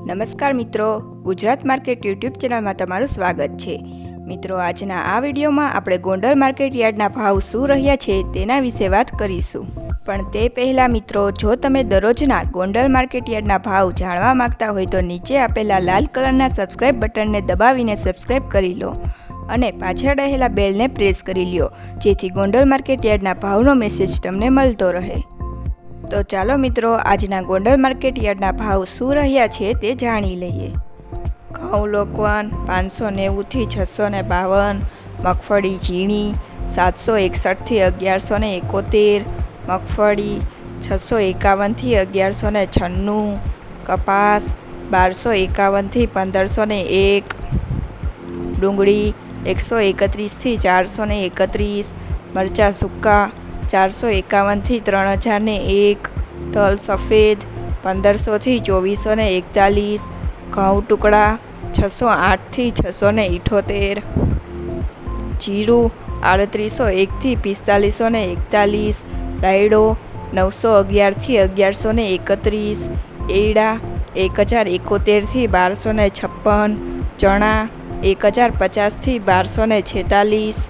નમસ્કાર મિત્રો, Gujarat market YouTube ચેનલમાં તમારું સ્વાગત છે। મિત્રો, આજના આ વિડીયોમાં આપણે ગોંડલ માર્કેટ યાર્ડના ભાવ શું રહ્યા છે તેના વિશે વાત કરીશું। પણ તે પહેલાં મિત્રો, જો તમે દરરોજના ગોંડલ માર્કેટ યાર્ડના ભાવ જાણવા માંગતા હોય તો નીચે આપેલા લાલ કલરના સબસ્ક્રાઇબ બટનને દબાવીને સબસ્ક્રાઇબ કરી લો અને પાછળ રહેલા બેલને પ્રેસ કરી લ્યો, જેથી ગોંડલ માર્કેટ યાર્ડના ભાવનો મેસેજ તમને મળતો રહે। તો ચાલો મિત્રો, આજના ગોંડલ માર્કેટ યાર્ડના ભાવ શું રહ્યા છે તે જાણી લઈએ। ઘઉં લોકવન 590 થી 652, મગફળી ઝીણી 761 થી 1171, મગફળી 651 થી 1196, કપાસ 1251 થી 1501, ડુંગળી 131 થી 431, મરચાં સૂકા 451 થી 3001, તલ સફેદ 1500 થી 2441, ઘઉં ટુકડા 608 થી 678, જીરું 3801 થી 4541, રાયડો 911 થી 1131, એરડા 1071 થી 1256, ચણા 1050 થી 1246,